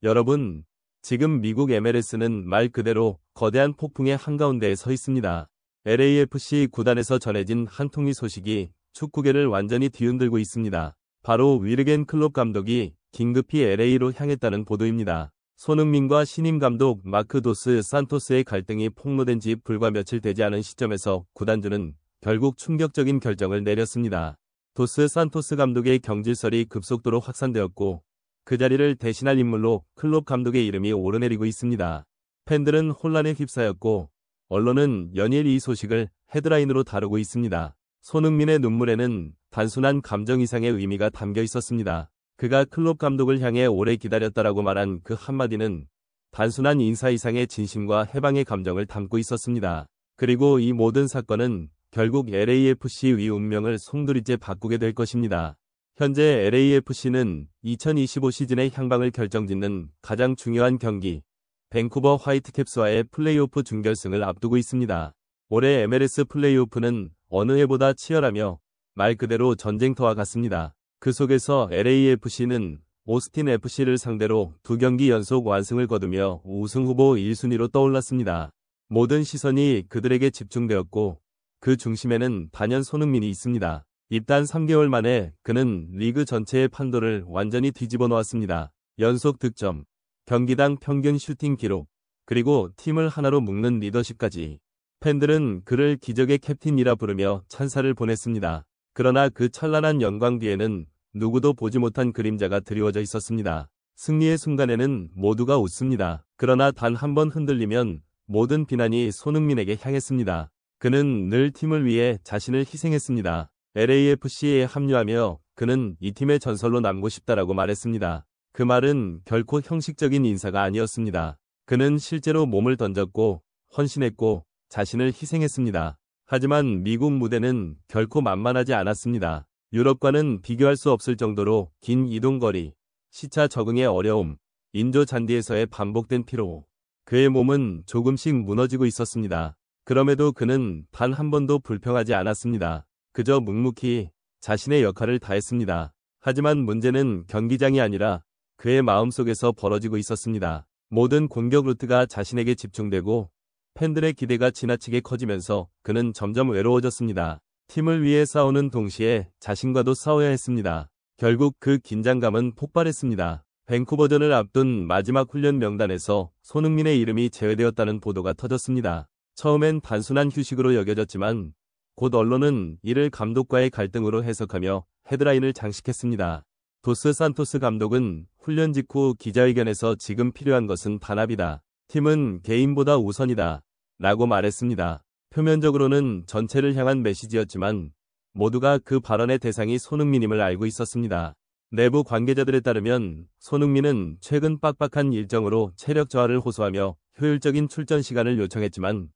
여러분, 지금 미국 MLS는 말 그대로 거대한 폭풍의 한가운데에 서 있습니다. LAFC 구단에서 전해진 한 통의 소식이 축구계를 완전히 뒤흔들고 있습니다. 바로 위르겐 클롭 감독이 긴급히 LA로 향했다는 보도입니다. 손흥민과 신임 감독 마크 도스 산토스의 갈등이 폭로된 지 불과 며칠 되지 않은 시점에서 구단주는 결국 충격적인 결정을 내렸습니다. 도스 산토스 감독의 경질설이 급속도로 확산되었고 그 자리를 대신할 인물로 클롭 감독의 이름이 오르내리고 있습니다. 팬들은 혼란에 휩싸였고 언론은 연일 이 소식을 헤드라인으로 다루고 있습니다. 손흥민의 눈물에는 단순한 감정 이상의 의미가 담겨 있었습니다. 그가 클롭 감독을 향해 오래 기다렸다라고 말한 그 한마디는 단순한 인사 이상의 진심과 해방의 감정을 담고 있었습니다. 그리고 이 모든 사건은 결국 LAFC의 운명을 송두리째 바꾸게 될 것입니다. 현재 LAFC는 2025 시즌의 향방을 결정짓는 가장 중요한 경기, 밴쿠버 화이트캡스와의 플레이오프 준결승을 앞두고 있습니다. 올해 MLS 플레이오프는 어느 해보다 치열하며 말 그대로 전쟁터와 같습니다. 그 속에서 LAFC는 오스틴 FC를 상대로 2경기 연속 완승을 거두며 우승 후보 1순위로 떠올랐습니다. 모든 시선이 그들에게 집중되었고 그 중심에는 단연 손흥민이 있습니다. 입단 3개월 만에 그는 리그 전체의 판도를 완전히 뒤집어 놓았습니다. 연속 득점, 경기당 평균 슈팅 기록, 그리고 팀을 하나로 묶는 리더십까지. 팬들은 그를 기적의 캡틴이라 부르며 찬사를 보냈습니다. 그러나 그 찬란한 영광 뒤에는 누구도 보지 못한 그림자가 드리워져 있었습니다. 승리의 순간에는 모두가 웃습니다. 그러나 단 한 번 흔들리면 모든 비난이 손흥민에게 향했습니다. 그는 늘 팀을 위해 자신을 희생했습니다. LAFC에 합류하며 그는 이 팀의 전설로 남고 싶다라고 말했습니다. 그 말은 결코 형식적인 인사가 아니었습니다. 그는 실제로 몸을 던졌고 헌신했고 자신을 희생했습니다. 하지만 미국 무대는 결코 만만하지 않았습니다. 유럽과는 비교할 수 없을 정도로 긴 이동거리, 시차 적응의 어려움, 인조 잔디에서의 반복된 피로. 그의 몸은 조금씩 무너지고 있었습니다. 그럼에도 그는 단 한 번도 불평하지 않았습니다. 그저 묵묵히 자신의 역할을 다했습니다. 하지만 문제는 경기장이 아니라 그의 마음속에서 벌어지고 있었습니다. 모든 공격 루트가 자신에게 집중되고 팬들의 기대가 지나치게 커지면서 그는 점점 외로워졌습니다. 팀을 위해 싸우는 동시에 자신과도 싸워야 했습니다. 결국 그 긴장감은 폭발했습니다. 밴쿠버전을 앞둔 마지막 훈련 명단에서 손흥민의 이름이 제외되었다는 보도가 터졌습니다. 처음엔 단순한 휴식으로 여겨졌지만 곧 언론은 이를 감독과의 갈등으로 해석하며 헤드라인을 장식했습니다. 도스 산토스 감독은 훈련 직후 기자회견에서 지금 필요한 것은 단합이다. 팀은 개인보다 우선이다. 라고 말했습니다. 표면적으로는 전체를 향한 메시지였지만 모두가 그 발언의 대상이 손흥민임을 알고 있었습니다. 내부 관계자들에 따르면 손흥민은 최근 빡빡한 일정으로 체력 저하를 호소하며 효율적인 출전 시간을 요청했지만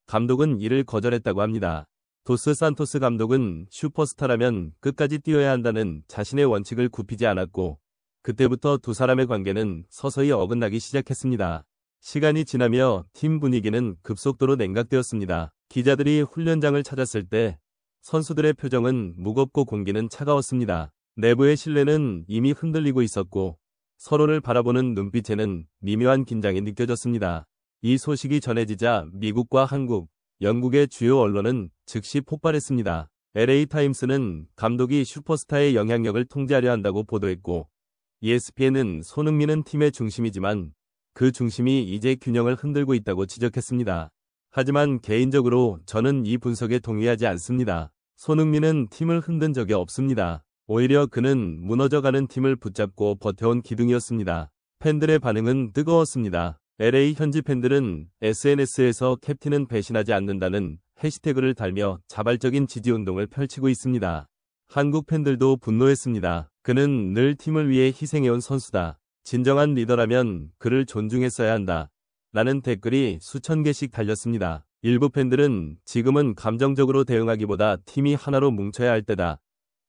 감독은 이를 거절했다고 합니다. 도스 산토스 감독은 슈퍼스타라면 끝까지 뛰어야 한다는 자신의 원칙을 굽히지 않았고 그때부터 두 사람의 관계는 서서히 어긋나기 시작했습니다. 시간이 지나며 팀 분위기는 급속도로 냉각되었습니다. 기자들이 훈련장을 찾았을 때 선수들의 표정은 무겁고 공기는 차가웠습니다. 내부의 신뢰는 이미 흔들리고 있었고 서로를 바라보는 눈빛에는 미묘한 긴장이 느껴졌습니다. 이 소식이 전해지자 미국과 한국, 영국의 주요 언론은 즉시 폭발했습니다. LA타임스는 감독이 슈퍼스타의 영향력을 통제하려 한다고 보도했고 ESPN은 손흥민은 팀의 중심이지만 그 중심이 이제 균형을 흔들고 있다고 지적했습니다. 하지만 개인적으로 저는 이 분석에 동의하지 않습니다. 손흥민은 팀을 흔든 적이 없습니다. 오히려 그는 무너져가는 팀을 붙잡고 버텨온 기둥이었습니다. 팬들의 반응은 뜨거웠습니다. LA 현지 팬들은 SNS에서 캡틴은 배신하지 않는다는 해시태그를 달며 자발적인 지지운동을 펼치고 있습니다. 한국 팬들도 분노했습니다. 그는 늘 팀을 위해 희생해온 선수다. 진정한 리더라면 그를 존중했어야 한다. 라는 댓글이 수천 개씩 달렸습니다. 일부 팬들은 지금은 감정적으로 대응하기보다 팀이 하나로 뭉쳐야 할 때다.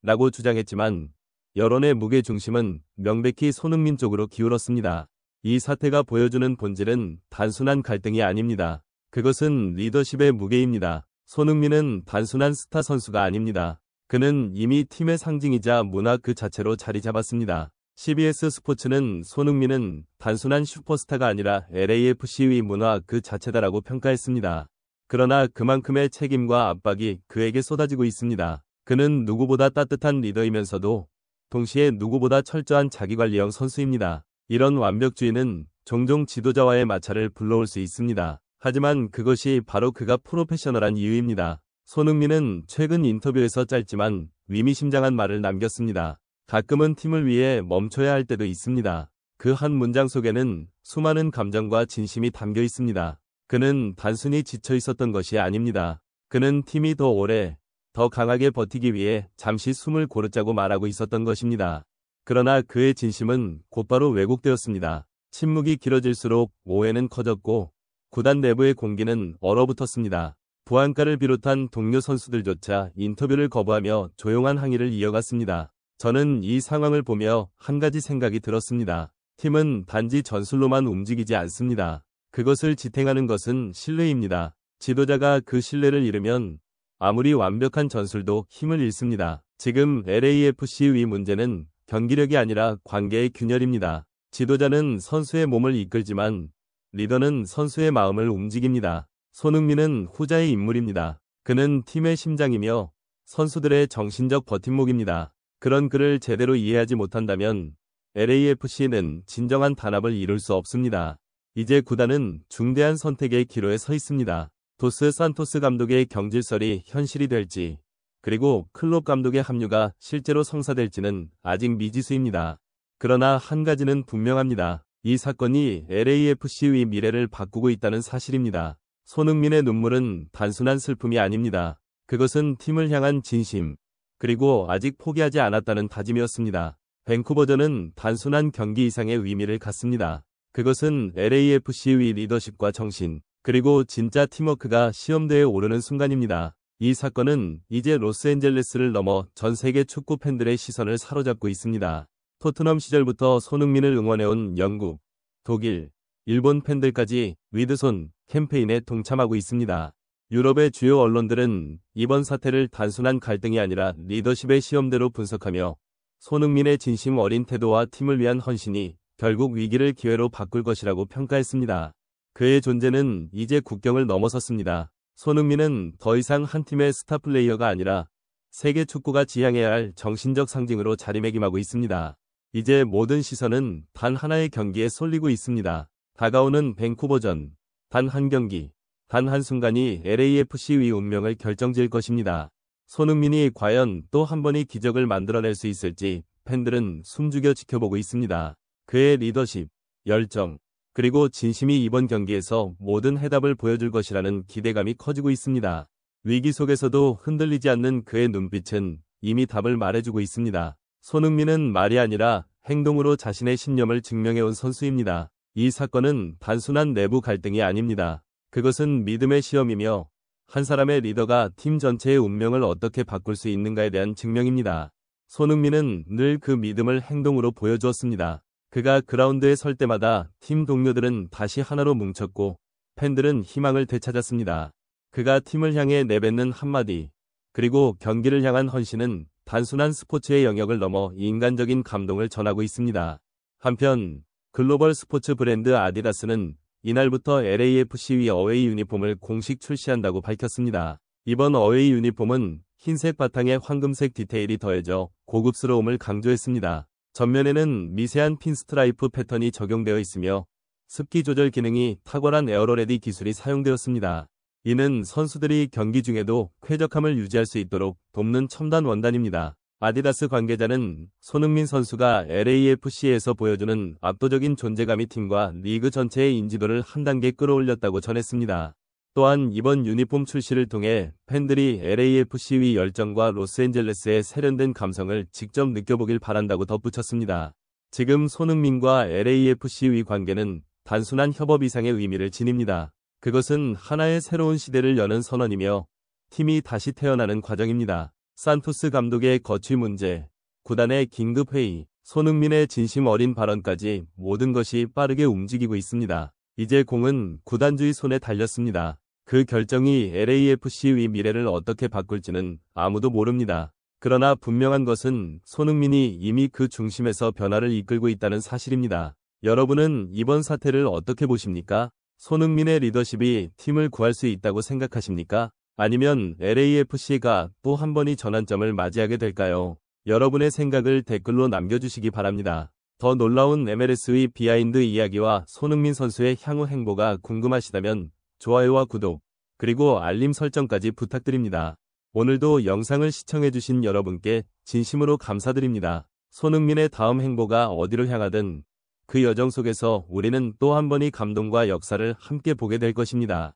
라고 주장했지만 여론의 무게중심은 명백히 손흥민 쪽으로 기울었습니다. 이 사태가 보여주는 본질은 단순한 갈등이 아닙니다. 그것은 리더십의 무게입니다. 손흥민은 단순한 스타 선수가 아닙니다. 그는 이미 팀의 상징이자 문화 그 자체로 자리 잡았습니다. CBS 스포츠는 손흥민은 단순한 슈퍼스타가 아니라 LAFC의 문화 그 자체다라고 평가했습니다. 그러나 그만큼의 책임과 압박이 그에게 쏟아지고 있습니다. 그는 누구보다 따뜻한 리더이면서도 동시에 누구보다 철저한 자기관리형 선수입니다. 이런 완벽주의는 종종 지도자와의 마찰을 불러올 수 있습니다. 하지만 그것이 바로 그가 프로페셔널한 이유입니다. 손흥민은 최근 인터뷰에서 짧지만 의미심장한 말을 남겼습니다. 가끔은 팀을 위해 멈춰야 할 때도 있습니다. 그 한 문장 속에는 수많은 감정과 진심이 담겨 있습니다. 그는 단순히 지쳐 있었던 것이 아닙니다. 그는 팀이 더 오래, 더 강하게 버티기 위해 잠시 숨을 고르자고 말하고 있었던 것입니다. 그러나 그의 진심은 곧바로 왜곡되었습니다. 침묵이 길어질수록 오해는 커졌고 구단 내부의 공기는 얼어붙었습니다. 부안가를 비롯한 동료 선수들조차 인터뷰를 거부하며 조용한 항의를 이어갔습니다. 저는 이 상황을 보며 한 가지 생각이 들었습니다. 팀은 단지 전술로만 움직이지 않습니다. 그것을 지탱하는 것은 신뢰입니다. 지도자가 그 신뢰를 잃으면 아무리 완벽한 전술도 힘을 잃습니다. 지금 LAFC의 문제는 경기력이 아니라 관계의 균열입니다. 지도자는 선수의 몸을 이끌지만 리더는 선수의 마음을 움직입니다. 손흥민은 후자의 인물입니다. 그는 팀의 심장이며 선수들의 정신적 버팀목입니다. 그런 그를 제대로 이해하지 못한다면 LAFC는 진정한 단합을 이룰 수 없습니다. 이제 구단은 중대한 선택의 기로에 서 있습니다. 도스 산토스 감독의 경질설이 현실이 될지, 그리고 클롭 감독의 합류가 실제로 성사될지는 아직 미지수입니다. 그러나 한 가지는 분명합니다. 이 사건이 LAFC의 미래를 바꾸고 있다는 사실입니다. 손흥민의 눈물은 단순한 슬픔이 아닙니다. 그것은 팀을 향한 진심, 그리고 아직 포기하지 않았다는 다짐이었습니다. 밴쿠버전은 단순한 경기 이상의 의미를 갖습니다. 그것은 LAFC의 리더십과 정신, 그리고 진짜 팀워크가 시험대에 오르는 순간입니다. 이 사건은 이제 로스앤젤레스를 넘어 전 세계 축구 팬들의 시선을 사로잡고 있습니다. 토트넘 시절부터 손흥민을 응원해온 영국, 독일, 일본 팬들까지 위드손 캠페인에 동참하고 있습니다. 유럽의 주요 언론들은 이번 사태를 단순한 갈등이 아니라 리더십의 시험대로 분석하며 손흥민의 진심 어린 태도와 팀을 위한 헌신이 결국 위기를 기회로 바꿀 것이라고 평가했습니다. 그의 존재는 이제 국경을 넘어섰습니다. 손흥민은 더 이상 한 팀의 스타 플레이어가 아니라 세계 축구가 지향해야 할 정신적 상징으로 자리매김하고 있습니다. 이제 모든 시선은 단 하나의 경기에 쏠리고 있습니다. 다가오는 밴쿠버전, 단 한 경기, 단 한순간이 LAFC의 운명을 결정지을 것입니다. 손흥민이 과연 또 한 번의 기적을 만들어낼 수 있을지 팬들은 숨죽여 지켜보고 있습니다. 그의 리더십, 열정, 그리고 진심이 이번 경기에서 모든 해답을 보여줄 것이라는 기대감이 커지고 있습니다. 위기 속에서도 흔들리지 않는 그의 눈빛은 이미 답을 말해주고 있습니다. 손흥민은 말이 아니라 행동으로 자신의 신념을 증명해온 선수입니다. 이 사건은 단순한 내부 갈등이 아닙니다. 그것은 믿음의 시험이며 한 사람의 리더가 팀 전체의 운명을 어떻게 바꿀 수 있는가에 대한 증명입니다. 손흥민은 늘 그 믿음을 행동으로 보여주었습니다. 그가 그라운드에 설 때마다 팀 동료들은 다시 하나로 뭉쳤고 팬들은 희망을 되찾았습니다. 그가 팀을 향해 내뱉는 한마디, 그리고 경기를 향한 헌신은 단순한 스포츠의 영역을 넘어 인간적인 감동을 전하고 있습니다. 한편 글로벌 스포츠 브랜드 아디다스는 이날부터 LAFC의 어웨이 유니폼을 공식 출시한다고 밝혔습니다. 이번 어웨이 유니폼은 흰색 바탕에 황금색 디테일이 더해져 고급스러움을 강조했습니다. 전면에는 미세한 핀스트라이프 패턴이 적용되어 있으며 습기 조절 기능이 탁월한 에어로레디 기술이 사용되었습니다. 이는 선수들이 경기 중에도 쾌적함을 유지할 수 있도록 돕는 첨단 원단입니다. 아디다스 관계자는 손흥민 선수가 LAFC에서 보여주는 압도적인 존재감이 팀과 리그 전체의 인지도를 한 단계 끌어올렸다고 전했습니다. 또한 이번 유니폼 출시를 통해 팬들이 LAFC의 열정과 로스앤젤레스의 세련된 감성을 직접 느껴보길 바란다고 덧붙였습니다. 지금 손흥민과 LAFC의 관계는 단순한 협업 이상의 의미를 지닙니다. 그것은 하나의 새로운 시대를 여는 선언이며 팀이 다시 태어나는 과정입니다. 산토스 감독의 거취 문제, 구단의 긴급 회의, 손흥민의 진심 어린 발언까지 모든 것이 빠르게 움직이고 있습니다. 이제 공은 구단주의 손에 달렸습니다. 그 결정이 LAFC의 미래를 어떻게 바꿀지는 아무도 모릅니다. 그러나 분명한 것은 손흥민이 이미 그 중심에서 변화를 이끌고 있다는 사실입니다. 여러분은 이번 사태를 어떻게 보십니까? 손흥민의 리더십이 팀을 구할 수 있다고 생각하십니까? 아니면 LAFC가 또 한 번의 전환점을 맞이하게 될까요? 여러분의 생각을 댓글로 남겨주시기 바랍니다. 더 놀라운 MLS의 비하인드 이야기와 손흥민 선수의 향후 행보가 궁금하시다면 좋아요와 구독, 그리고 알림 설정까지 부탁드립니다. 오늘도 영상을 시청해주신 여러분께 진심으로 감사드립니다. 손흥민의 다음 행보가 어디로 향하든 그 여정 속에서 우리는 또 한 번의 감동과 역사를 함께 보게 될 것입니다.